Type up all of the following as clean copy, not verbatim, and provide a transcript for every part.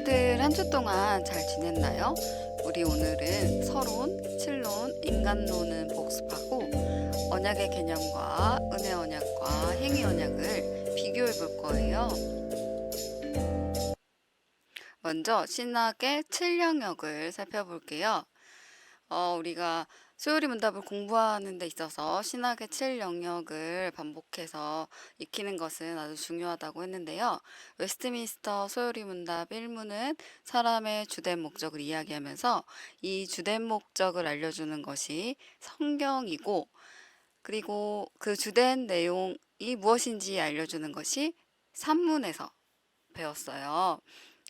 다들 한 주 동안 잘 지냈나요? 우리 오늘은 서론, 칠론, 인간론은 복습하고 언약의 개념과 은혜 언약과 행위 언약을 비교해 볼 거예요. 먼저 신학의 7영역을 살펴볼게요. 우리가 소요리 문답을 공부하는 데 있어서 신학의 7영역을 반복해서 익히는 것은 아주 중요하다고 했는데요. 웨스트민스터 소요리 문답 1문은 사람의 주된 목적을 이야기하면서 이 주된 목적을 알려주는 것이 성경이고, 그리고 그 주된 내용이 무엇인지 알려주는 것이 산문에서 배웠어요.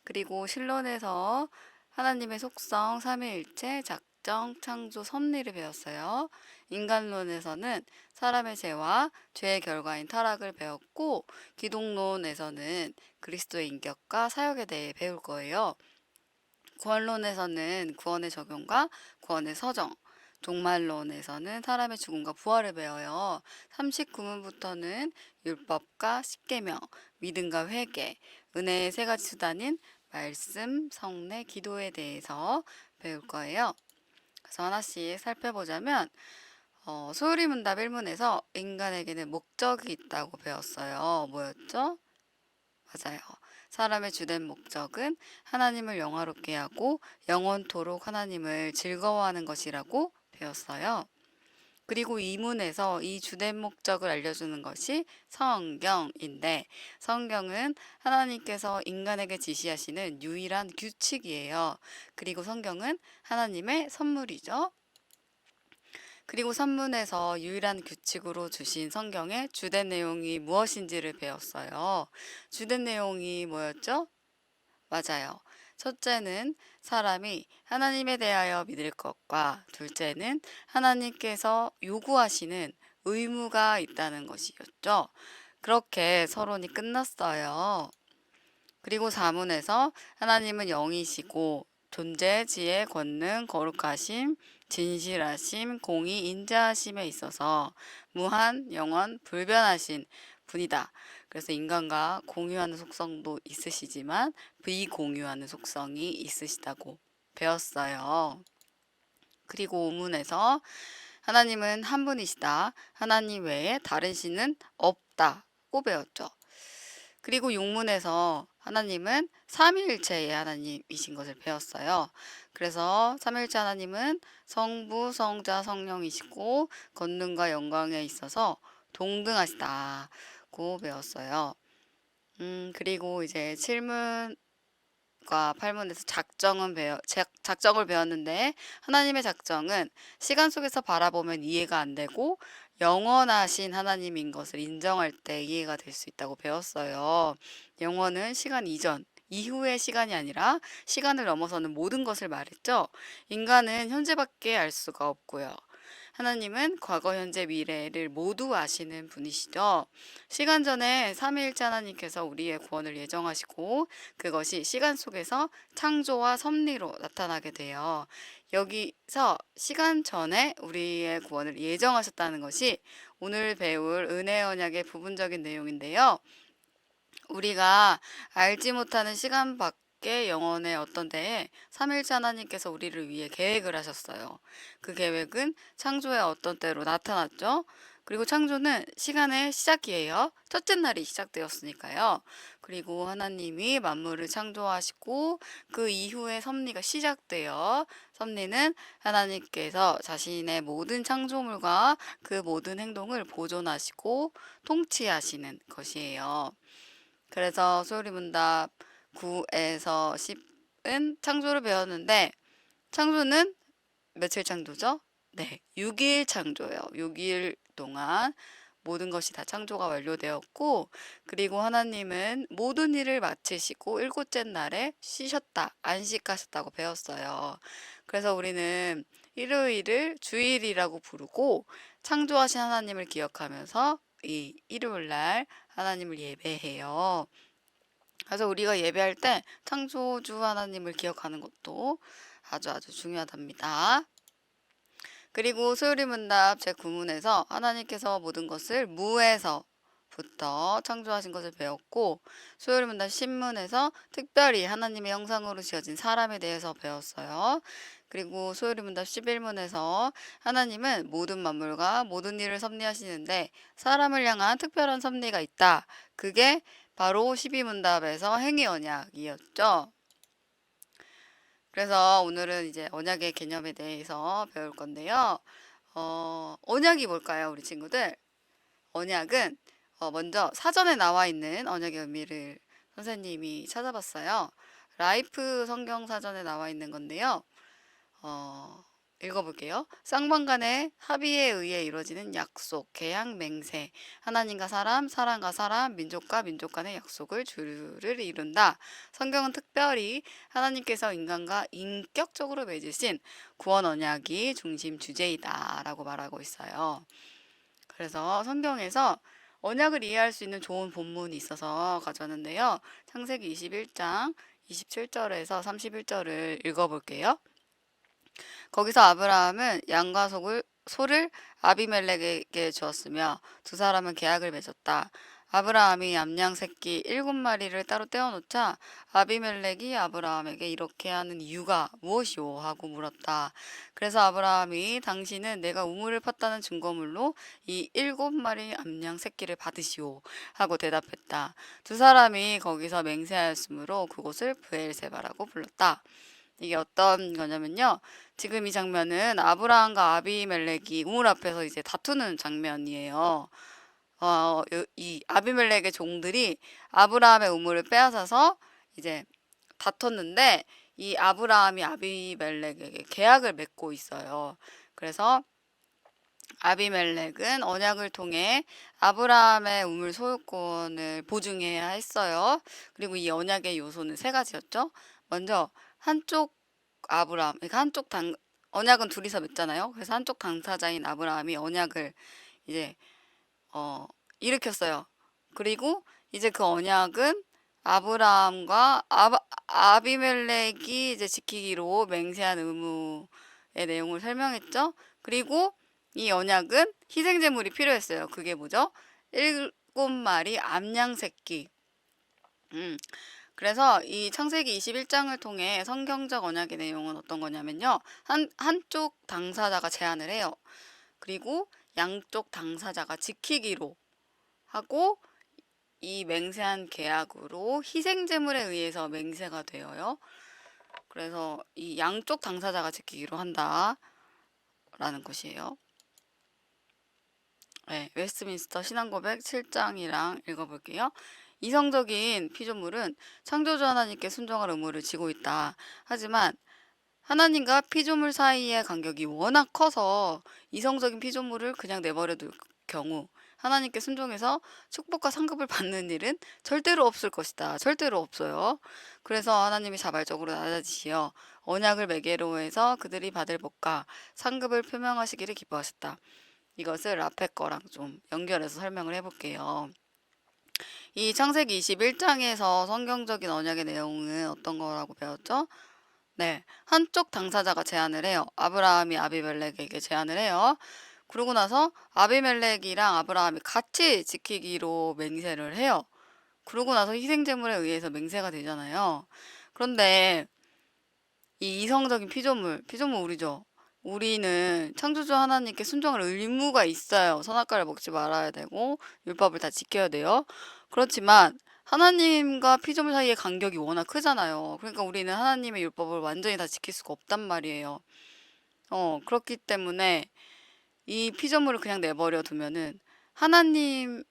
그리고 신론에서 하나님의 속성, 삼위일체, 작정, 창조, 섭리를 배웠어요. 인간론에서는 사람의 죄와 죄의 결과인 타락을 배웠고, 기독론에서는 그리스도의 인격과 사역에 대해 배울 거예요. 구원론에서는 구원의 적용과 구원의 서정, 종말론에서는 사람의 죽음과 부활을 배워요. 39문부터는 율법과 십계명, 믿음과 회개, 은혜의 세 가지 수단인 말씀, 성례, 기도에 대해서 배울 거예요. 그래서 하나씩 살펴보자면 소요리 문답 1문에서 인간에게는 목적이 있다고 배웠어요. 뭐였죠? 맞아요. 사람의 주된 목적은 하나님을 영화롭게 하고 영원토록 하나님을 즐거워하는 것이라고 배웠어요. 그리고 이문에서 이 주된 목적을 알려주는 것이 성경인데, 성경은 하나님께서 인간에게 지시하시는 유일한 규칙이에요. 그리고 성경은 하나님의 선물이죠. 그리고 산문에서 유일한 규칙으로 주신 성경의 주된 내용이 무엇인지를 배웠어요. 주된 내용이 뭐였죠? 맞아요. 첫째는 사람이 하나님에 대하여 믿을 것과, 둘째는 하나님께서 요구하시는 의무가 있다는 것이었죠. 그렇게 서론이 끝났어요. 그리고 사문에서 하나님은 영이시고 존재, 지혜, 권능, 거룩하심, 진실하심, 공의, 인자하심에 있어서 무한, 영원, 불변하신 분이다. 그래서 인간과 공유하는 속성도 있으시지만 비공유하는 속성이 있으시다고 배웠어요. 그리고 오문에서 하나님은 한 분이시다. 하나님 외에 다른 신은 없다고 배웠죠. 그리고 용문에서 하나님은 삼위일체의 하나님이신 것을 배웠어요. 그래서 삼위일체 하나님은 성부, 성자, 성령이시고 권능과 영광에 있어서 동등하시다고 배웠어요. 그리고 이제 7문과 8문에서 작정을 배웠는데, 하나님의 작정은 시간 속에서 바라보면 이해가 안 되고 영원하신 하나님인 것을 인정할 때 이해가 될 수 있다고 배웠어요. 영원은 시간 이전, 이후의 시간이 아니라 시간을 넘어서는 모든 것을 말했죠. 인간은 현재밖에 알 수가 없고요. 하나님은 과거, 현재, 미래를 모두 아시는 분이시죠. 시간 전에 삼위일체 하나님께서 우리의 구원을 예정하시고 그것이 시간 속에서 창조와 섭리로 나타나게 돼요. 여기서 시간 전에 우리의 구원을 예정하셨다는 것이 오늘 배울 은혜 언약의 부분적인 내용인데요. 우리가 알지 못하는 시간 밖의 영혼의 어떤 때에 삼일째 하나님께서 우리를 위해 계획을 하셨어요. 그 계획은 창조의 어떤 때로 나타났죠. 그리고 창조는 시간의 시작이에요. 첫째 날이 시작되었으니까요. 그리고 하나님이 만물을 창조하시고 그 이후에 섭리가 시작돼요. 섭리는 하나님께서 자신의 모든 창조물과 그 모든 행동을 보존하시고 통치하시는 것이에요. 그래서 소요리 문답 9에서 10은 창조를 배웠는데, 창조는 며칠 창조죠? 네, 6일 창조예요. 6일 동안 모든 것이 다 창조가 완료되었고, 그리고 하나님은 모든 일을 마치시고 일곱째 날에 쉬셨다, 안식하셨다고 배웠어요. 그래서 우리는 일요일을 주일이라고 부르고 창조하신 하나님을 기억하면서 이 일요일 날 하나님을 예배해요. 그래서 우리가 예배할 때 창조주 하나님을 기억하는 것도 아주 중요하답니다. 그리고 소요리 문답 제9문에서 하나님께서 모든 것을 무에서 부터 창조하신 것을 배웠고, 소요리문답 신문에서 특별히 하나님의 형상으로 지어진 사람에 대해서 배웠어요. 그리고 소요리문답 11문에서 하나님은 모든 만물과 모든 일을 섭리하시는데 사람을 향한 특별한 섭리가 있다. 그게 바로 12문답에서 행위 언약이었죠. 그래서 오늘은 이제 언약의 개념에 대해서 배울 건데요. 언약이 뭘까요, 우리 친구들? 언약은 먼저 사전에 나와 있는 언약의 의미를 선생님이 찾아봤어요. 라이프 성경 사전에 나와 있는 건데요. 읽어볼게요. 쌍방 간의 합의에 의해 이루어지는 약속, 계약, 맹세. 하나님과 사람, 사람과 사람, 민족과 민족 간의 약속을 주를 이룬다. 성경은 특별히 하나님께서 인간과 인격적으로 맺으신 구원 언약이 중심 주제이다 라고 말하고 있어요. 그래서 성경에서 언약을 이해할 수 있는 좋은 본문이 있어서 가져왔는데요. 창세기 21장 27절에서 31절을 읽어볼게요. 거기서 아브라함은 양과 소를 아비멜렉에게 주었으며 두 사람은 계약을 맺었다. 아브라함이 암양 새끼 7마리를 따로 떼어놓자 아비멜렉이 아브라함에게 이렇게 하는 이유가 무엇이오? 하고 물었다. 그래서 아브라함이 당신은 내가 우물을 팠다는 증거물로 이 7마리 암양 새끼를 받으시오. 하고 대답했다. 두 사람이 거기서 맹세하였으므로 그곳을 브엘세바라고 불렀다. 이게 어떤 거냐면요. 지금 이 장면은 아브라함과 아비멜렉이 우물 앞에서 이제 다투는 장면이에요. 이 아비멜렉의 종들이 아브라함의 우물을 빼앗아서 이제 다퉜는데 이 아브라함이 아비멜렉에게 계약을 맺고 있어요. 그래서 아비멜렉은 언약을 통해 아브라함의 우물 소유권을 보증해야 했어요. 그리고 이 언약의 요소는 세 가지였죠. 먼저 한쪽 아브라함, 그러니까 언약은 둘이서 맺잖아요. 그래서 한쪽 당사자인 아브라함이 언약을 이제 일으켰어요. 그리고 이제 그 언약은 아브라함과 아비멜렉이 이제 지키기로 맹세한 의무의 내용을 설명했죠. 그리고 이 언약은 희생제물이 필요했어요. 그게 뭐죠? 7마리 암양 새끼. 그래서 이 창세기 21장을 통해 성경적 언약의 내용은 어떤 거냐면요. 한쪽 당사자가 제안을 해요. 그리고 양쪽 당사자가 지키기로 하고 이 맹세한 계약으로 희생제물에 의해서 맹세가 되어요. 그래서 이 양쪽 당사자가 지키기로 한다라는 것이에요. 네, 웨스트민스터 신앙고백 7장이랑 읽어볼게요. 이성적인 피조물은 창조주 하나님께 순종할 의무를 지고 있다. 하지만 하나님과 피조물 사이의 간격이 워낙 커서 이성적인 피조물을 그냥 내버려둘 경우 하나님께 순종해서 축복과 상급을 받는 일은 절대로 없을 것이다. 절대로 없어요. 그래서 하나님이 자발적으로 낮아지시어 언약을 매개로 해서 그들이 받을 복과 상급을 표명하시기를 기뻐하셨다. 이것을 앞에 거랑 좀 연결해서 설명을 해볼게요. 이 창세기 21장에서 성경적인 언약의 내용은 어떤 거라고 배웠죠? 네, 한쪽 당사자가 제안을 해요. 아브라함이 아비멜렉에게 제안을 해요. 그러고 나서 아비멜렉이랑 아브라함이 같이 지키기로 맹세를 해요. 그러고 나서 희생제물에 의해서 맹세가 되잖아요. 그런데 이 이성적인 피조물 우리죠. 우리는 창조주 하나님께 순종할 의무가 있어요. 선악과를 먹지 말아야 되고 율법을 다 지켜야 돼요. 그렇지만 하나님과 피조물 사이의 간격이 워낙 크잖아요. 그러니까 우리는 하나님의 율법을 완전히 다 지킬 수가 없단 말이에요. 그렇기 때문에 이 피조물을 그냥 내버려 두면은 하나님한테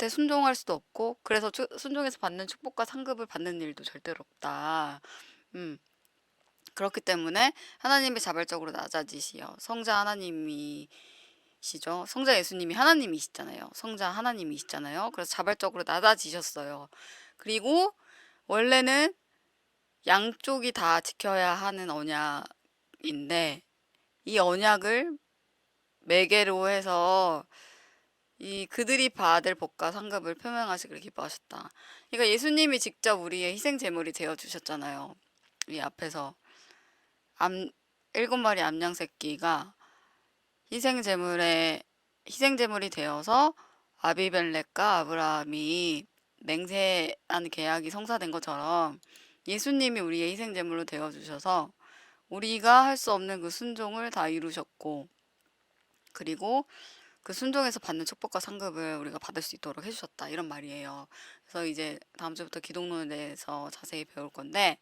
순종할 수도 없고 그래서 순종해서 받는 축복과 상급을 받는 일도 절대로 없다. 그렇기 때문에 하나님이 자발적으로 낮아지시어 성자 하나님이시죠. 성자 예수님이 하나님이시잖아요. 성자 하나님이시잖아요. 그래서 자발적으로 낮아지셨어요. 그리고 원래는 양쪽이 다 지켜야 하는 언약인데 이 언약을 매개로 해서 이 그들이 받을 복과 상급을 표명하시기를 기뻐하셨다. 그러니까 예수님이 직접 우리의 희생 제물이 되어 주셨잖아요. 이 앞에서 7마리 암양 새끼가 희생제물이 되어서 아비멜렉과 아브라함이 맹세한 계약이 성사된 것처럼 예수님이 우리의 희생제물로 되어주셔서 우리가 할 수 없는 그 순종을 다 이루셨고, 그리고 그 순종에서 받는 축복과 상급을 우리가 받을 수 있도록 해주셨다, 이런 말이에요. 그래서 이제 다음 주부터 기독론에 대해서 자세히 배울 건데,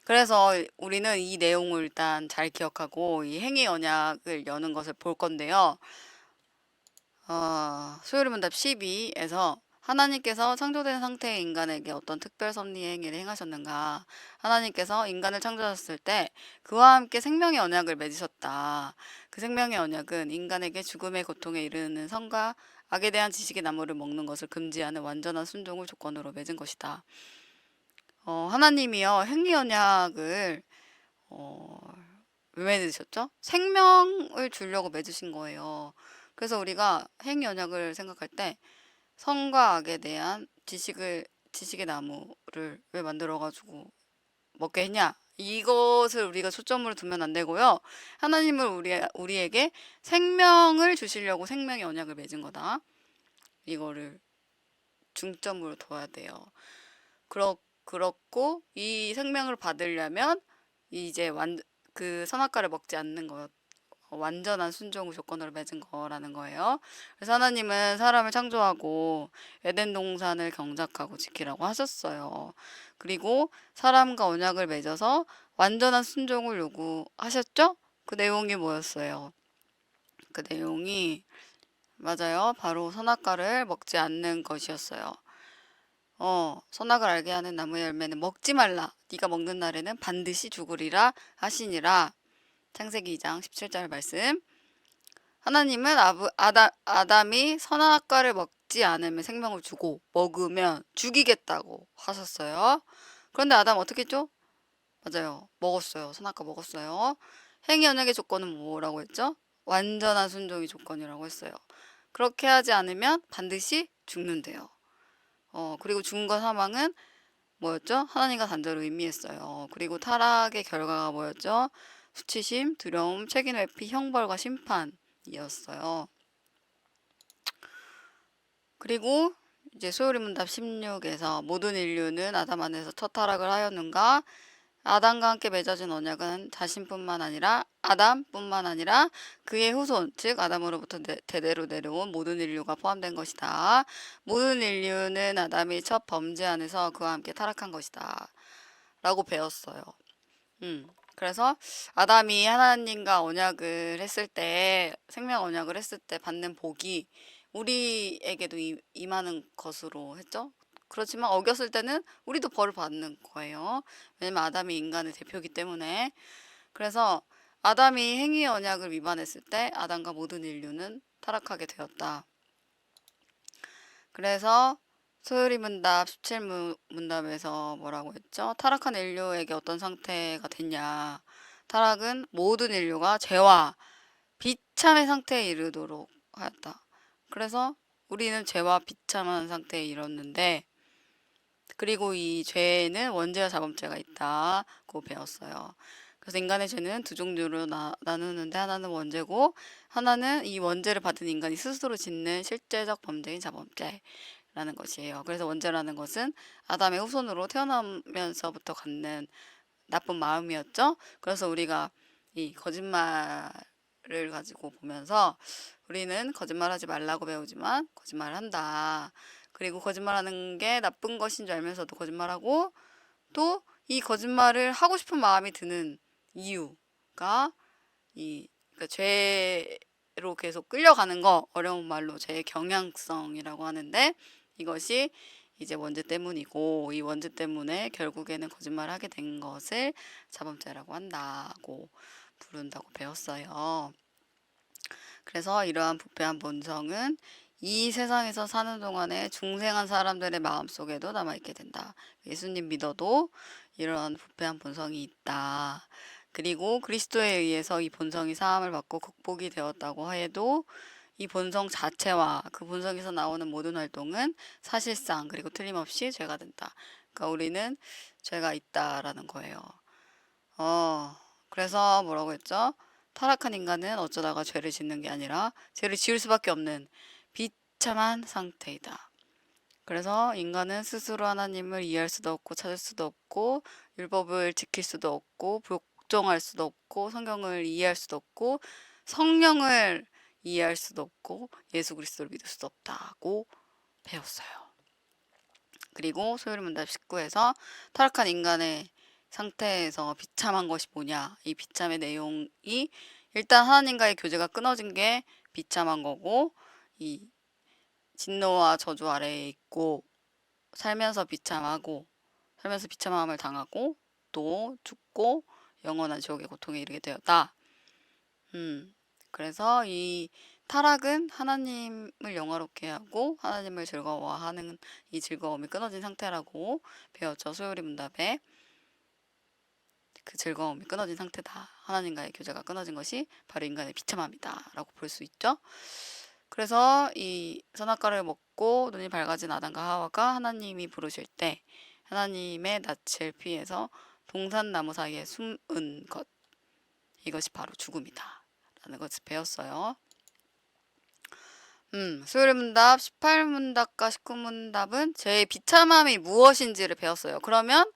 그래서 우리는 이 내용을 일단 잘 기억하고 이 행위 언약을 여는 것을 볼 건데요. 수요일문답 12에서 하나님께서 창조된 상태의 인간에게 어떤 특별 섭리의 행위를 행하셨는가? 하나님께서 인간을 창조하셨을 때 그와 함께 생명의 언약을 맺으셨다. 그 생명의 언약은 인간에게 죽음의 고통에 이르는 선과 악에 대한 지식의 나무를 먹는 것을 금지하는 완전한 순종을 조건으로 맺은 것이다. 하나님이요, 행위 언약을 왜 맺으셨죠? 생명을 주려고 맺으신 거예요. 그래서 우리가 행위 언약을 생각할 때 선과 악에 대한 지식의 나무를 왜 만들어가지고 먹게 했냐? 이것을 우리가 초점으로 두면 안 되고요. 하나님을 우리에게 생명을 주시려고 생명의 언약을 맺은 거다. 이거를 중점으로 둬야 돼요. 그렇고 이 생명을 받으려면 이제 그 선악과를 먹지 않는 것, 완전한 순종을 조건으로 맺은 거라는 거예요. 그래서 하나님은 사람을 창조하고 에덴 동산을 경작하고 지키라고 하셨어요. 그리고 사람과 언약을 맺어서 완전한 순종을 요구하셨죠? 그 내용이 뭐였어요? 그 내용이 맞아요. 바로 선악과를 먹지 않는 것이었어요. 선악을 알게 하는 나무의 열매는 먹지 말라. 네가 먹는 날에는 반드시 죽으리라 하시니라. 창세기 2장 17절 말씀. 하나님은 아담이 선악과를 먹지 않으면 생명을 주고 먹으면 죽이겠다고 하셨어요. 그런데 아담 어떻게 했죠? 맞아요. 먹었어요. 선악과 먹었어요. 행위 언약의 조건은 뭐라고 했죠? 완전한 순종이 조건이라고 했어요. 그렇게 하지 않으면 반드시 죽는데요. 그리고 죽음과 사망은 뭐였죠? 하나님과 단절을 의미했어요. 그리고 타락의 결과가 뭐였죠? 수치심, 두려움, 책임 회피, 형벌과 심판이었어요. 그리고 이제 소요리문답 16에서 모든 인류는 아담 안에서 첫 타락을 하였는가? 아담과 함께 맺어진 언약은 아담뿐만 아니라 그의 후손, 즉 아담으로부터 대대로 내려온 모든 인류가 포함된 것이다. 모든 인류는 아담이 첫 범죄 안에서 그와 함께 타락한 것이다. 라고 배웠어요. 그래서 아담이 하나님과 언약을 했을 때, 생명 언약을 했을 때 받는 복이 우리에게도 임하는 것으로 했죠. 그렇지만 어겼을 때는 우리도 벌을 받는 거예요. 왜냐면 아담이 인간의 대표이기 때문에. 그래서 아담이 행위 언약을 위반했을 때 아담과 모든 인류는 타락하게 되었다. 그래서 소요리 문답 17문답에서 뭐라고 했죠? 타락한 인류에게 어떤 상태가 됐냐? 타락은 모든 인류가 죄와 비참의 상태에 이르도록 하였다. 그래서 우리는 죄와 비참한 상태에 이뤘는데, 그리고 이 죄에는 원죄와 자범죄가 있다고 배웠어요. 그래서 인간의 죄는 두 종류로 나누는데 하나는 원죄고 하나는 이 원죄를 받은 인간이 스스로 짓는 실제적 범죄인 자범죄라는 것이에요. 그래서 원죄라는 것은 아담의 후손으로 태어나면서부터 갖는 나쁜 마음이었죠. 그래서 우리가 이 거짓말을 가지고 보면서 우리는 거짓말하지 말라고 배우지만 거짓말을 한다. 그리고 거짓말하는 게 나쁜 것인 줄 알면서도 거짓말하고, 또 이 거짓말을 하고 싶은 마음이 드는 이유가 그러니까 죄로 계속 끌려가는 거, 어려운 말로 죄의 경향성이라고 하는데, 이것이 이제 원죄 때문이고, 이 원죄 때문에 결국에는 거짓말을 하게 된 것을 자범죄라고 한다고 부른다고 배웠어요. 그래서 이러한 부패한 본성은 이 세상에서 사는 동안에 중생한 사람들의 마음속에도 남아있게 된다. 예수님 믿어도 이러한 부패한 본성이 있다. 그리고 그리스도에 의해서 이 본성이 사함을 받고 극복이 되었다고 해도 이 본성 자체와 그 본성에서 나오는 모든 활동은 사실상 그리고 틀림없이 죄가 된다. 그러니까 우리는 죄가 있다라는 거예요. 그래서 뭐라고 했죠? 타락한 인간은 어쩌다가 죄를 짓는 게 아니라 죄를 지을 수밖에 없는 비참한 상태이다. 그래서 인간은 스스로 하나님을 이해할 수도 없고 찾을 수도 없고 율법을 지킬 수도 없고 복종할 수도 없고 성경을 이해할 수도 없고 성령을 이해할 수도 없고 예수 그리스도를 믿을 수도 없다고 배웠어요. 그리고 소요리문답 19에서 타락한 인간의 상태에서 비참한 것이 뭐냐, 이 비참의 내용이 일단 하나님과의 교제가 끊어진 게 비참한 거고, 이 진노와 저주 아래에 있고 살면서 비참하고 살면서 비참함을 당하고 또 죽고 영원한 지옥의 고통에 이르게 되었다. 그래서 이 타락은 하나님을 영화롭게 하고 하나님을 즐거워하는 이 즐거움이 끊어진 상태라고 배웠죠. 소요리 문답에. 그 즐거움이 끊어진 상태다. 하나님과의 교제가 끊어진 것이 바로 인간의 비참함이다 라고 볼 수 있죠. 그래서 이 선악과를 먹고 눈이 밝아진 아담과 하와가 하나님이 부르실 때 하나님의 낯을 피해서 동산나무 사이에 숨은 것, 이것이 바로 죽음이다 라는 것을 배웠어요. 수요일문답 18문답과 19문답은 제 비참함이 무엇인지를 배웠어요. 그러면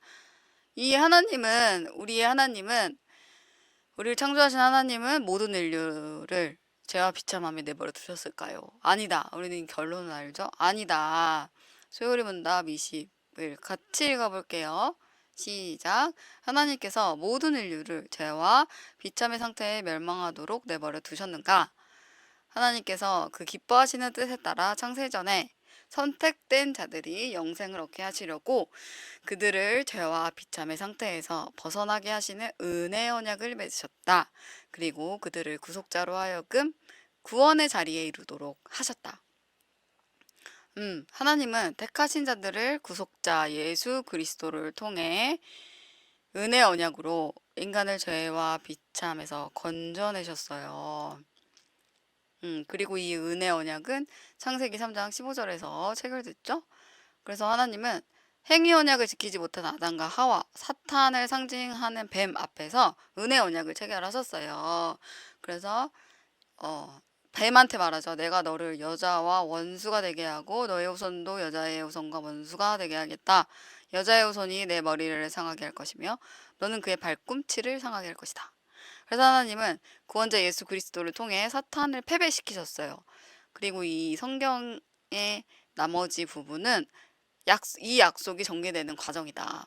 이 하나님은, 우리를 창조하신 하나님은 모든 인류를 죄와 비참함에 내버려 두셨을까요? 아니다. 우리는 결론을 알죠? 아니다. 소요리문답 20을 같이 읽어볼게요. 시작. 하나님께서 모든 인류를 죄와 비참의 상태에 멸망하도록 내버려 두셨는가? 하나님께서 그 기뻐하시는 뜻에 따라 창세전에 선택된 자들이 영생을 얻게 하시려고 그들을 죄와 비참의 상태에서 벗어나게 하시는 은혜 언약을 맺으셨다. 그리고 그들을 구속자로 하여금 구원의 자리에 이르도록 하셨다. 하나님은 택하신 자들을 구속자 예수 그리스도를 통해 은혜 언약으로 인간을 죄와 비참에서 건져내셨어요. 그리고 이 은혜 언약은 창세기 3장 15절에서 체결됐죠. 그래서 하나님은 행위 언약을 지키지 못한 아담과 하와, 사탄을 상징하는 뱀 앞에서 은혜 언약을 체결하셨어요. 그래서 뱀한테 말하죠. 내가 너를 여자와 원수가 되게 하고 너의 후손도 여자의 후손과 원수가 되게 하겠다. 여자의 후손이 내 머리를 상하게 할 것이며 너는 그의 발꿈치를 상하게 할 것이다. 그래서 하나님은 구원자 예수 그리스도를 통해 사탄을 패배시키셨어요. 그리고 이 성경의 나머지 부분은 이 약속이 전개되는 과정이다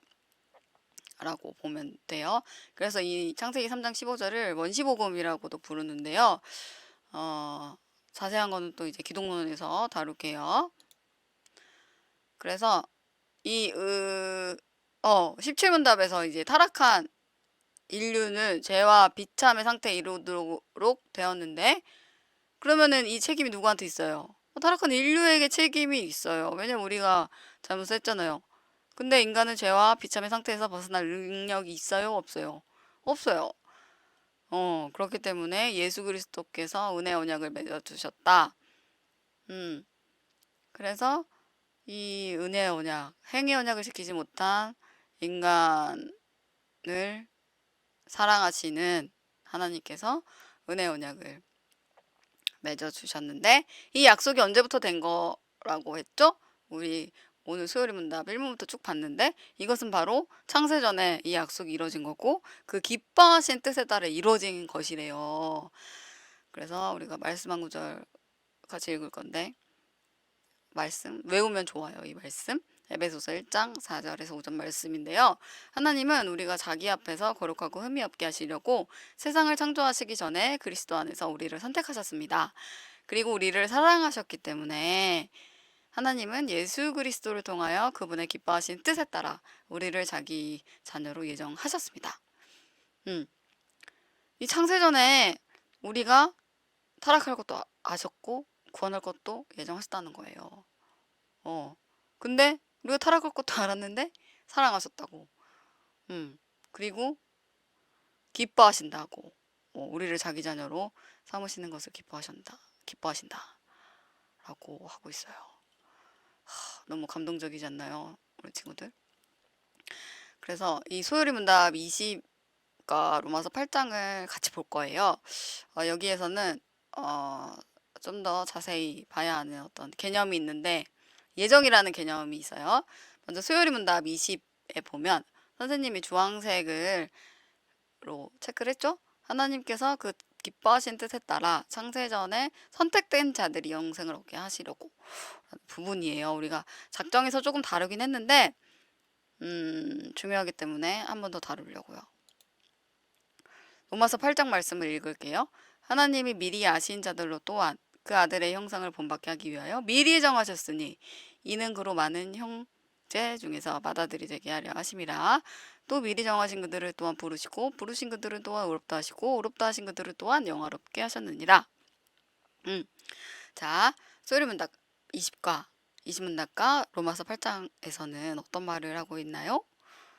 라고 보면 돼요. 그래서 이 창세기 3장 15절을 원시복음이라고도 부르는데요. 자세한 거는 또 이제 기독론에서 다룰게요. 그래서 이 17문답에서 이제 타락한 인류는 죄와 비참의 상태에 이르도록 되었는데, 그러면은 이 책임이 누구한테 있어요? 타락한 인류에게 책임이 있어요. 왜냐면 우리가 잘못했잖아요. 근데 인간은 죄와 비참의 상태에서 벗어날 능력이 있어요? 없어요? 없어요. 그렇기 때문에 예수 그리스도께서 은혜 언약을 맺어주셨다. 그래서 이 은혜 언약, 행위 언약을 지키지 못한 인간을 사랑하시는 하나님께서 은혜 언약을 맺어주셨는데, 이 약속이 언제부터 된 거라고 했죠? 우리 오늘 수요일 문답 1문부터 쭉 봤는데, 이것은 바로 창세전에 이 약속이 이루어진 거고 그 기뻐하신 뜻에 따라 이루어진 것이래요. 그래서 우리가 말씀 한 구절 같이 읽을 건데, 말씀 외우면 좋아요. 이 말씀 에베소서 1장 4절에서 5절 말씀인데요. 하나님은 우리가 자기 앞에서 거룩하고 흠이 없게 하시려고 세상을 창조하시기 전에 그리스도 안에서 우리를 선택하셨습니다. 그리고 우리를 사랑하셨기 때문에 하나님은 예수 그리스도를 통하여 그분의 기뻐하신 뜻에 따라 우리를 자기 자녀로 예정하셨습니다. 이 창세전에 우리가 타락할 것도 아셨고 구원할 것도 예정하셨다는 거예요. 근데 우리가 타락할 것도 알았는데 사랑하셨다고. 그리고 기뻐하신다고. 우리를 자기 자녀로 삼으시는 것을 기뻐하신다 라고 하고 있어요. 너무 감동적이지 않나요, 우리 친구들? 그래서 이 소요리 문답 20과 로마서 8장을 같이 볼 거예요. 여기에서는 좀 더 자세히 봐야 하는 어떤 개념이 있는데 예정이라는 개념이 있어요. 먼저 소요리 문답 20에 보면 선생님이 주황색으로 체크를 했죠. 하나님께서 그 기뻐하신 뜻에 따라 창세전에 선택된 자들이 영생을 얻게 하시려고 하는 부분이에요. 우리가 작정에서 조금 다르긴 했는데 중요하기 때문에 한 번 더 다루려고요. 로마서 8장 말씀을 읽을게요. 하나님이 미리 아신 자들로 또한 그 아들의 형상을 본받게 하기 위하여 미리 정하셨으니 이는 그로 많은 형제 중에서 맏아들이 되게 하려 하심이라. 또 미리 정하신 그들을 또한 부르시고 부르신 그들을 또한 의롭다 하시고 의롭다 하신 그들을 또한 영화롭게 하셨느니라. 자, 소리문답 20과 20문답과 로마서 8장에서는 어떤 말을 하고 있나요?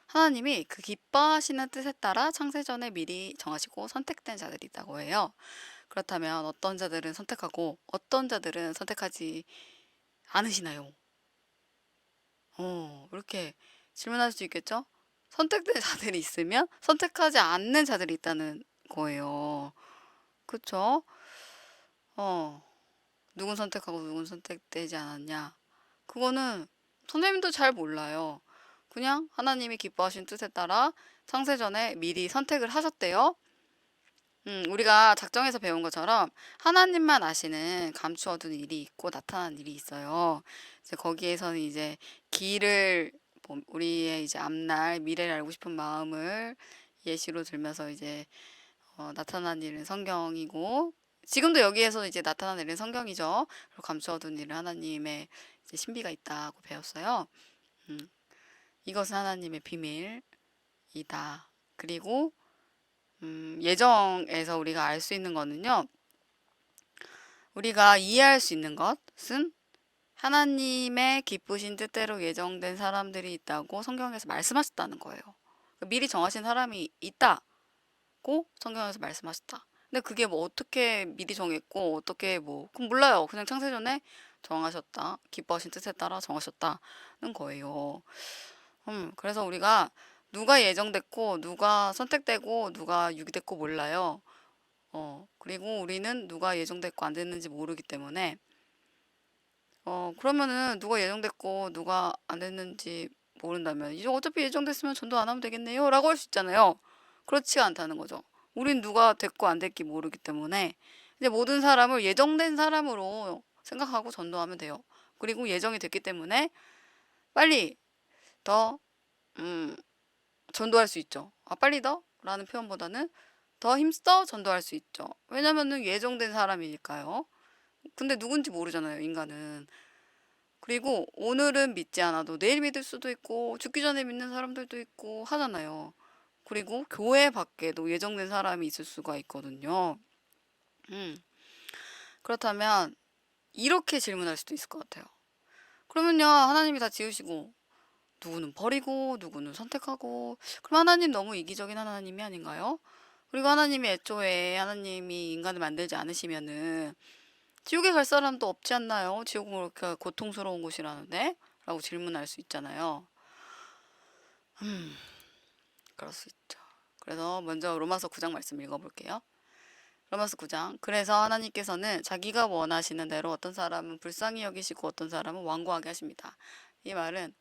하나님이 그 기뻐하시는 뜻에 따라 창세전에 미리 정하시고 선택된 자들이 있다고 해요. 그렇다면 어떤 자들은 선택하고 어떤 자들은 선택하지 않으시나요? 이렇게 질문할 수 있겠죠? 선택된 자들이 있으면 선택하지 않는 자들이 있다는 거예요. 그쵸? 누군 선택하고 누군 선택되지 않았냐? 그거는 선생님도 잘 몰라요. 그냥 하나님이 기뻐하신 뜻에 따라 창세전에 미리 선택을 하셨대요. 우리가 작정에서 배운 것처럼 하나님만 아시는 감추어둔 일이 있고 나타난 일이 있어요. 이제 거기에서는 이제 길을 우리의 이제 앞날 미래를 알고 싶은 마음을 예시로 들면서 이제 나타난 일은 성경이고 지금도 여기에서 이제 나타난 일은 성경이죠. 그리고 감추어둔 일은 하나님의 이제 신비가 있다고 배웠어요. 음, 이것은 하나님의 비밀이다. 그리고 예정에서 우리가 알 수 있는 거는요. 우리가 이해할 수 있는 것은 하나님의 기쁘신 뜻대로 예정된 사람들이 있다고 성경에서 말씀하셨다는 거예요. 미리 정하신 사람이 있다고 성경에서 말씀하셨다. 근데 그게 뭐 어떻게 미리 정했고 어떻게 뭐 그럼 몰라요. 그냥 창세전에 정하셨다. 기뻐하신 뜻에 따라 정하셨다는 거예요. 그래서 우리가 누가 예정됐고 누가 선택되고 누가 유기됐고 몰라요. 그리고 우리는 누가 예정됐고 안 됐는지 모르기 때문에 그러면은 누가 예정됐고 누가 안 됐는지 모른다면 이제 어차피 예정됐으면 전도 안 하면 되겠네요 라고 할 수 있잖아요. 그렇지가 않다는 거죠. 우린 누가 됐고 안 됐기 모르기 때문에 이제 모든 사람을 예정된 사람으로 생각하고 전도하면 돼요. 그리고 예정이 됐기 때문에 빨리 더 전도할 수 있죠. 빨리 더? 라는 표현보다는 더 힘써 전도할 수 있죠. 왜냐면은 예정된 사람이니까요. 근데 누군지 모르잖아요, 인간은. 그리고 오늘은 믿지 않아도 내일 믿을 수도 있고 죽기 전에 믿는 사람들도 있고 하잖아요. 그리고 교회 밖에도 예정된 사람이 있을 수가 있거든요. 음, 그렇다면 이렇게 질문할 수도 있을 것 같아요. 그러면요, 하나님이 다 지으시고 누구는 버리고 누구는 선택하고 그럼 하나님 너무 이기적인 하나님이 아닌가요? 그리고 하나님이 애초에 하나님이 인간을 만들지 않으시면은 지옥에 갈 사람도 없지 않나요? 지옥은 그렇게 고통스러운 곳이라는데? 라고 질문할 수 있잖아요. 그럴 수 있죠. 그래서 먼저 로마서 9장 말씀 읽어볼게요. 로마서 9장. 그래서 하나님께서는 자기가 원하시는 대로 어떤 사람은 불쌍히 여기시고 어떤 사람은 완고하게 하십니다. 이 말은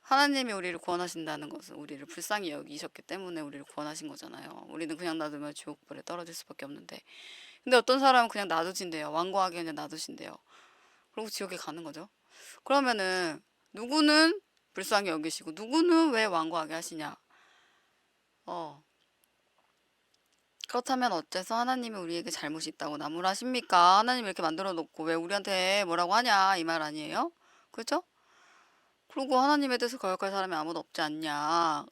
하나님이 우리를 구원하신다는 것은 우리를 불쌍히 여기셨기 때문에 우리를 구원하신 거잖아요. 우리는 그냥 놔두면 지옥불에 떨어질 수밖에 없는데. 근데 어떤 사람은 그냥 놔두신대요. 완고하게 그냥 놔두신대요. 그리고 지옥에 가는 거죠. 그러면은 누구는 불쌍히 여기시고 누구는 왜 완고하게 하시냐? 그렇다면 어째서 하나님이 우리에게 잘못이 있다고 나무라십니까? 하나님 이렇게 만들어 놓고 왜 우리한테 뭐라고 하냐 이 말 아니에요? 그렇죠? 그리고 하나님에 대해서 거역할 사람이 아무도 없지 않냐?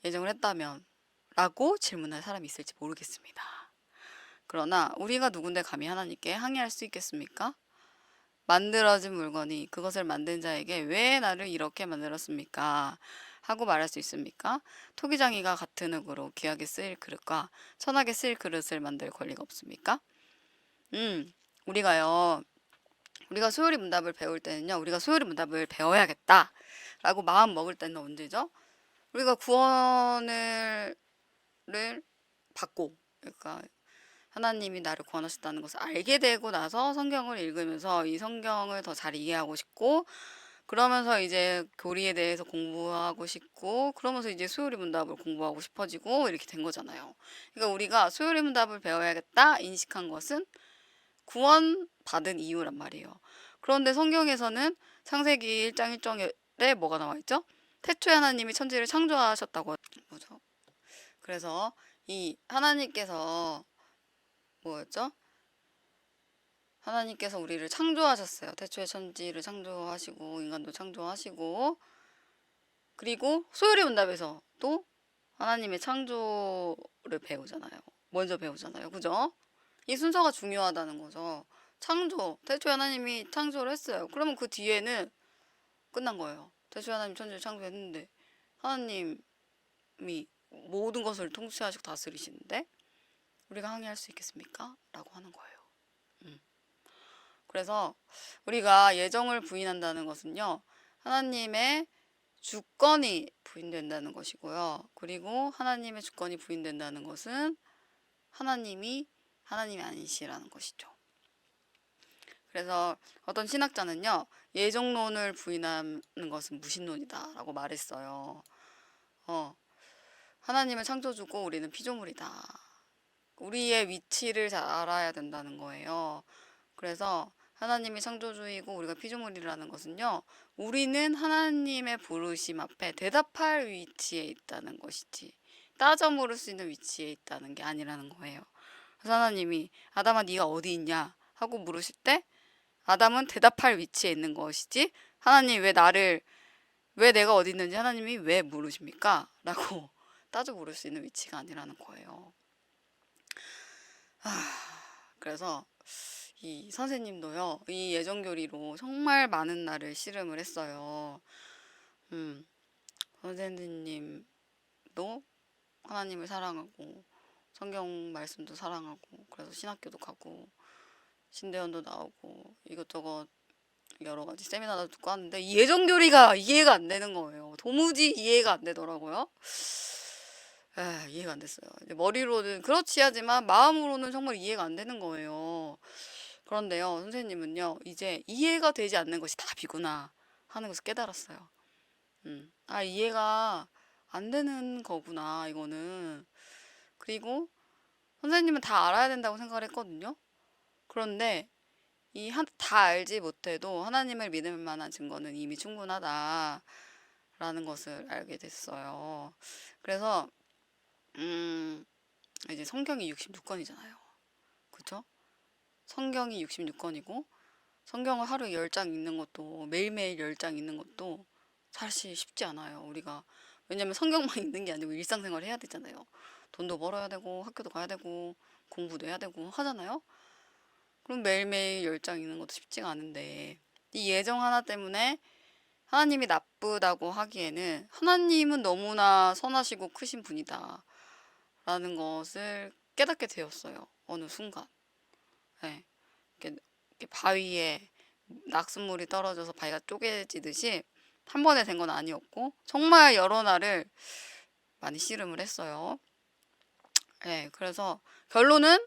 예정을 했다면 라고 질문할 사람이 있을지 모르겠습니다. 그러나 우리가 누군데 감히 하나님께 항의할 수 있겠습니까? 만들어진 물건이 그것을 만든 자에게 왜 나를 이렇게 만들었습니까? 하고 말할 수 있습니까? 토기장이가 같은 흙으로 귀하게 쓰일 그릇과 천하게 쓰일 그릇을 만들 권리가 없습니까? 우리가요, 우리가 소요리 문답을 배울 때는요, 우리가 소요리 문답을 배워야겠다 라고 마음 먹을 때는 언제죠? 우리가 구원을 받고, 그러니까 하나님이 나를 구원하셨다는 것을 알게 되고 나서 성경을 읽으면서 이 성경을 더 잘 이해하고 싶고, 그러면서 이제 교리에 대해서 공부하고 싶고, 그러면서 이제 수요리 문답을 공부하고 싶어지고 이렇게 된 거잖아요. 그러니까 우리가 수요리 문답을 배워야겠다 인식한 것은 구원받은 이유란 말이에요. 그런데 성경에서는 창세기 1장 1절에 뭐가 나와 있죠? 태초에 하나님이 천지를 창조하셨다고 하죠. 그래서 이 하나님께서 뭐였죠? 하나님께서 우리를 창조하셨어요. 태초에 천지를 창조하시고 인간도 창조하시고, 그리고 소요리 문답에서 또 하나님의 창조를 배우잖아요. 먼저 배우잖아요. 그죠? 이 순서가 중요하다는 거죠. 창조, 태초에 하나님이 창조를 했어요. 그러면 그 뒤에는 끝난 거예요. 태초에 하나님 천지를 창조했는데 하나님이 모든 것을 통치하시고 다스리시는데 우리가 항의할 수 있겠습니까? 라고 하는 거예요. 그래서 우리가 예정을 부인한다는 것은요, 하나님의 주권이 부인된다는 것이고요. 그리고 하나님의 주권이 부인된다는 것은 하나님이 아니시라는 것이죠. 그래서 어떤 신학자는요, 예정론을 부인하는 것은 무신론이다 라고 말했어요. 하나님은 창조주고 우리는 피조물이다. 우리의 위치를 잘 알아야 된다는 거예요. 그래서 하나님이 창조주이고 우리가 피조물이라는 것은요, 우리는 하나님의 부르심 앞에 대답할 위치에 있다는 것이지 따져 물을 수 있는 위치에 있다는 게 아니라는 거예요. 그래서 하나님이 아담아 네가 어디 있냐 하고 물으실 때 아담은 대답할 위치에 있는 것이지, 하나님 왜 내가 어디 있는지 하나님이 왜 물으십니까? 라고 따져 물을 수 있는 위치가 아니라는 거예요. 그래서 이 선생님도요, 이 예정교리로 정말 많은 날을 씨름을 했어요. 선생님도 하나님을 사랑하고 성경 말씀도 사랑하고, 그래서 신학교도 가고 신대원도 나오고 이것저것 여러 가지 세미나도 듣고 하는데 이 예정교리가 이해가 안 되는 거예요. 도무지 이해가 안 되더라고요. 이해가 안 됐어요. 이제 머리로는 그렇지 하지만 마음으로는 정말 이해가 안 되는 거예요. 그런데요, 선생님은요, 이제 이해가 되지 않는 것이 답이구나 하는 것을 깨달았어요. 이해가 안 되는 거구나, 이거는. 그리고 선생님은 다 알아야 된다고 생각을 했거든요. 그런데 다 알지 못해도 하나님을 믿을 만한 증거는 이미 충분하다라는 것을 알게 됐어요. 그래서 이제 성경이 66권이잖아요. 그쵸? 성경이 66권이고 성경을 하루에 10장 읽는 것도, 매일매일 10장 읽는 것도 사실 쉽지 않아요. 우리가. 왜냐면 성경만 읽는 게 아니고 일상생활 해야 되잖아요. 돈도 벌어야 되고 학교도 가야 되고 공부도 해야 되고 하잖아요. 그럼 매일매일 10장 읽는 것도 쉽지가 않은데 이 예정 하나 때문에 하나님이 나쁘다고 하기에는 하나님은 너무나 선하시고 크신 분이다 라는 것을 깨닫게 되었어요. 어느 순간. 네. 이렇게 바위에 낙숫물이 떨어져서 바위가 쪼개지듯이 한 번에 된 건 아니었고 정말 여러 날을 많이 씨름을 했어요. 네, 그래서 결론은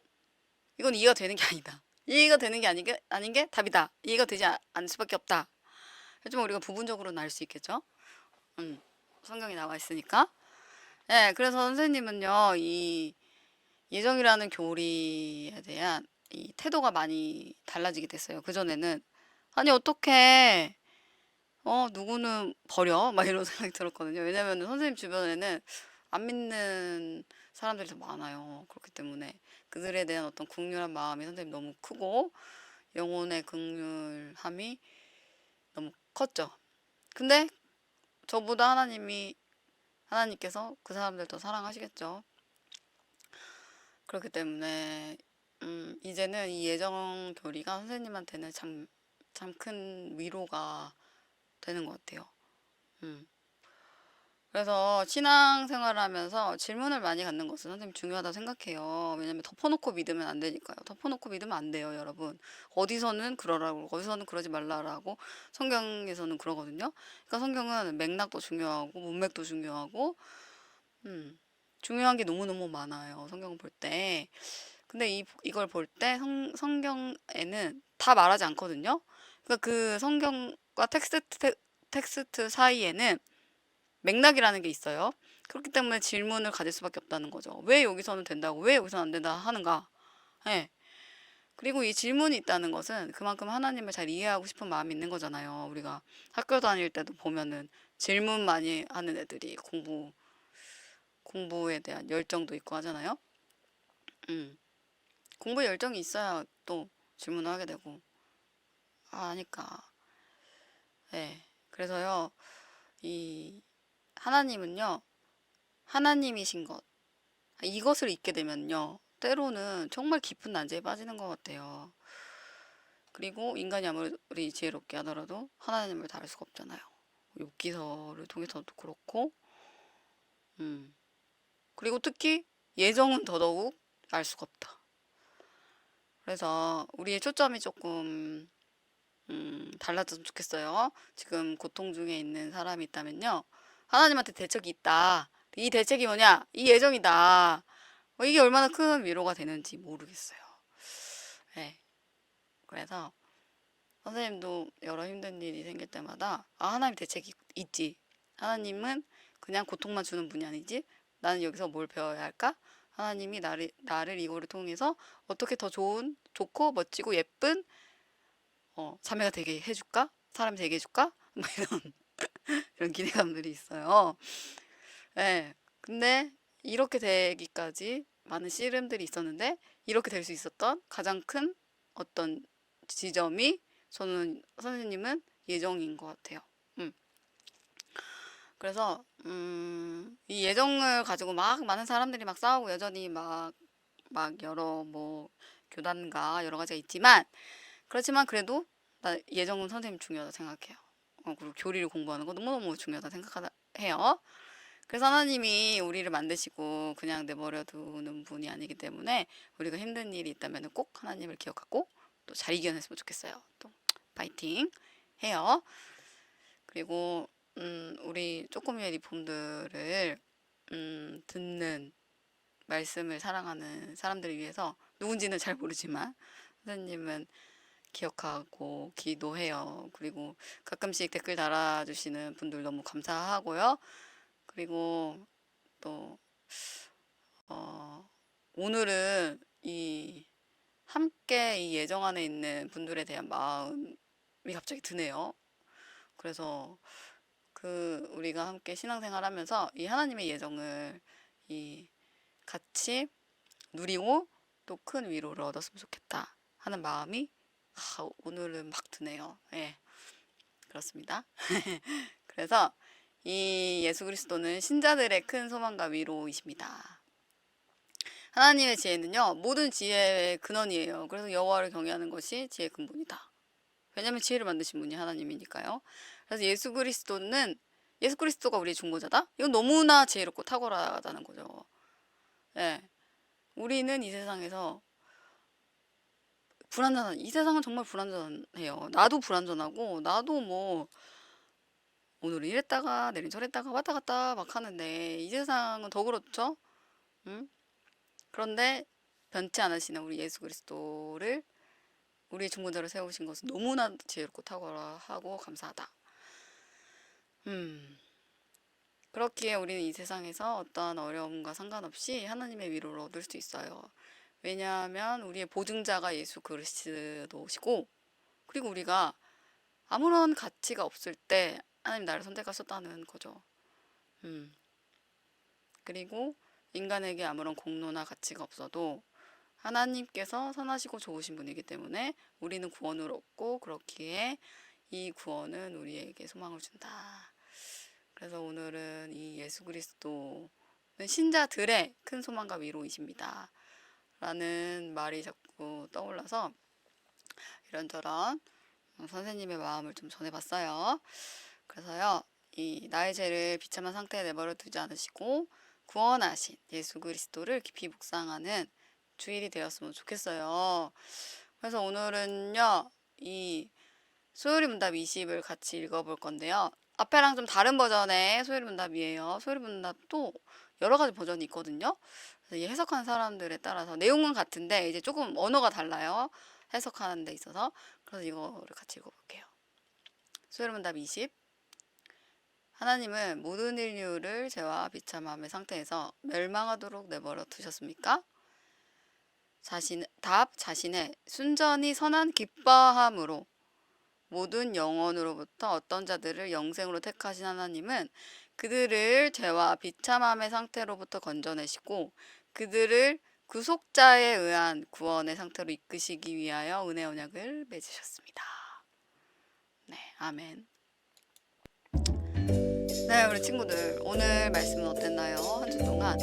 이건 이해가 되는 게 아니다. 이해가 되는 게 아닌 게 답이다. 이해가 되지 않을 수밖에 없다. 하지만 우리가 부분적으로는 알 수 있겠죠. 성경이 나와 있으니까. 네, 그래서 선생님은요, 이 예정이라는 교리에 대한 이 태도가 많이 달라지게 됐어요. 그전에는 아니 어떻게 누구는 버려? 막 이런 생각이 들었거든요. 왜냐면 선생님 주변에는 안 믿는 사람들이 더 많아요. 그렇기 때문에 그들에 대한 어떤 긍휼한 마음이 선생님 너무 크고 영혼의 긍휼함이 너무 컸죠. 근데 저보다 하나님께서 그 사람들 더 사랑하시겠죠. 그렇기 때문에 이제는 이 예정 교리가 선생님한테는 참 큰 위로가 되는 것 같아요. 그래서 신앙생활을 하면서 질문을 많이 갖는 것은 선생님 중요하다고 생각해요. 왜냐면 덮어놓고 믿으면 안 되니까요. 덮어놓고 믿으면 안 돼요, 여러분. 어디서는 그러라고, 어디서는 그러지 말라라고 성경에서는 그러거든요. 그러니까 성경은 맥락도 중요하고 문맥도 중요하고 중요한 게 너무너무 많아요, 성경 볼 때. 근데 이걸 볼 때 성경에는 다 말하지 않거든요. 그러니까 그 성경과 텍스트 사이에는 맥락이라는 게 있어요. 그렇기 때문에 질문을 가질 수밖에 없다는 거죠. 왜 여기서는 된다고, 왜 여기서는 안 된다 하는가? 예. 그리고 이 질문이 있다는 것은 그만큼 하나님을 잘 이해하고 싶은 마음이 있는 거잖아요. 우리가 학교 다닐 때도 보면은 질문 많이 하는 애들이 공부에 대한 열정도 있고 하잖아요. 음. 공부에 열정이 있어야 또 질문을 하게 되고 하니까. 예. 그래서요, 이 하나님은요, 하나님이신 것, 이것을 잊게 되면요, 때로는 정말 깊은 난제에 빠지는 것 같아요. 그리고 인간이 아무리 지혜롭게 하더라도 하나님을 다룰 수가 없잖아요. 욥기서를 통해서도 그렇고, 음. 그리고 특히 예정은 더더욱 알 수가 없다. 그래서 우리의 초점이 조금 달라졌으면 좋겠어요. 지금 고통 중에 있는 사람이 있다면요, 하나님한테 대책이 있다. 이 대책이 뭐냐? 이 예정이다. 이게 얼마나 큰 위로가 되는지 모르겠어요. 네. 그래서 선생님도 여러 힘든 일이 생길 때마다 하나님 대책이 있지. 하나님은 그냥 고통만 주는 분이 아니지. 나는 여기서 뭘 배워야 할까? 하나님이 나를 이거를 통해서 어떻게 더 좋고 멋지고 예쁜 자매가 되게 해줄까? 사람이 되게 해줄까? 뭐 이런 기대감들이 있어요. 네. 근데 이렇게 되기까지 많은 씨름들이 있었는데 이렇게 될 수 있었던 가장 큰 어떤 지점이 저는 선생님은 예정인 것 같아요. 그래서 이 예정을 가지고 막 많은 사람들이 막 싸우고 여전히 막 여러 뭐 교단과 여러 가지가 있지만 그렇지만 그래도 나 예정은 선생님 중요하다 생각해요. 그리고 교리를 공부하는 거 너무너무 중요하다 생각해요. 그래서 하나님이 우리를 만드시고 그냥 내버려 두는 분이 아니기 때문에 우리가 힘든 일이 있다면 꼭 하나님을 기억하고 또 잘 이겨냈으면 좋겠어요. 또 파이팅 해요. 그리고 우리 쪼꼬미의 리폼들을 듣는 말씀을 사랑하는 사람들을 위해서 누군지는 잘 모르지만 선생님은 기억하고 기도해요. 그리고 가끔씩 댓글 달아주시는 분들 너무 감사하고요. 그리고 또 오늘은 함께 이 예정 안에 있는 분들에 대한 마음이 갑자기 드네요. 그래서 우리가 함께 신앙생활하면서 이 하나님의 예정을 같이 누리고 또 큰 위로를 얻었으면 좋겠다 하는 마음이 오늘은 막 드네요. 예, 그렇습니다. 그래서 이 예수 그리스도는 신자들의 큰 소망과 위로이십니다. 하나님의 지혜는요, 모든 지혜의 근원이에요. 그래서 여호와를 경외하는 것이 지혜의 근본이다. 왜냐하면 지혜를 만드신 분이 하나님이니까요. 그래서 예수 그리스도가 우리의 중보자다? 이건 너무나 지혜롭고 탁월하다는 거죠. 예. 우리는 이 세상에서 이 세상은 정말 불완전해요. 나도 불완전하고, 나도 뭐, 오늘은 이랬다가, 내일은 저랬다가, 왔다 갔다 막 하는데, 이 세상은 더 그렇죠? 응? 그런데 변치 않으시는 우리 예수 그리스도를 우리의 중보자로 세우신 것은 너무나 지혜롭고 탁월하고 감사하다. 그렇기에 우리는 이 세상에서 어떠한 어려움과 상관없이 하나님의 위로를 얻을 수 있어요. 왜냐하면 우리의 보증자가 예수 그리스도시고, 그리고 우리가 아무런 가치가 없을 때 하나님 나를 선택하셨다는 거죠. 그리고 인간에게 아무런 공로나 가치가 없어도 하나님께서 선하시고 좋으신 분이기 때문에 우리는 구원을 얻고, 그렇기에 이 구원은 우리에게 소망을 준다. 그래서 오늘은 이 예수 그리스도는 신자들의 큰 소망과 위로이십니다. 라는 말이 자꾸 떠올라서 이런저런 선생님의 마음을 좀 전해봤어요. 그래서요, 이 나의 죄를 비참한 상태에 내버려 두지 않으시고 구원하신 예수 그리스도를 깊이 묵상하는 주일이 되었으면 좋겠어요. 그래서 오늘은요, 이 소요리 문답 20을 같이 읽어볼 건데요. 앞에랑 좀 다른 버전의 소율문답이에요. 소율문답도 여러 가지 버전이 있거든요. 그래서 이 해석하는 사람들에 따라서 내용은 같은데 이제 조금 언어가 달라요. 해석하는 데 있어서. 그래서 이거를 같이 읽어볼게요. 소율문답 20. 하나님은 모든 인류를 죄와 비참함의 상태에서 멸망하도록 내버려 두셨습니까? 자신의 순전히 선한 기뻐함으로 모든 영혼으로부터 어떤 자들을 영생으로 택하신 하나님은 그들을 죄와 비참함의 상태로부터 건져내시고 그들을 구속자에 의한 구원의 상태로 이끄시기 위하여 은혜 언약을 맺으셨습니다. 네, 아멘. 네, 우리 친구들 오늘 말씀은 어땠나요? 한 주 동안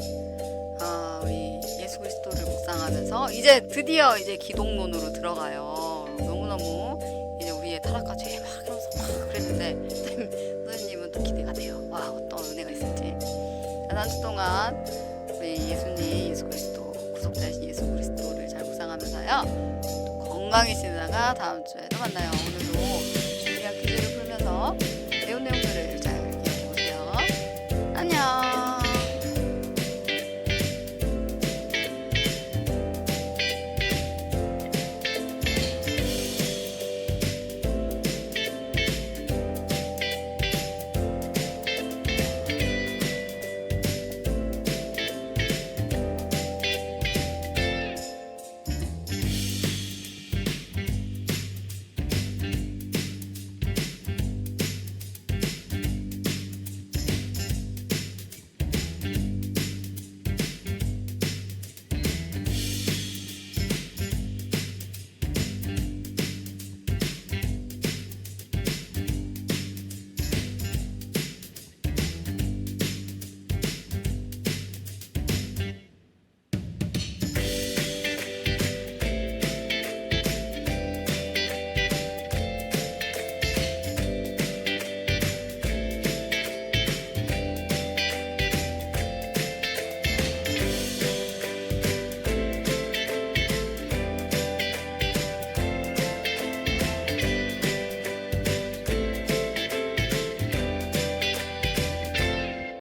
우리 예수 그리스도를 묵상하면서 이제 드디어 이제 기독론으로 들어가요. 너무너무 이제 우리의 타락과 죄 막 이러면서 막 그랬는데 선생님은 또 기대가 돼요. 와, 어떤 은혜가 있을지. 한 주 동안 우리 예수 그리스도 구속자이신 예수 그리스도를 잘 묵상하면서요. 또 건강히 지내다가 다음 주에도 만나요. 오늘도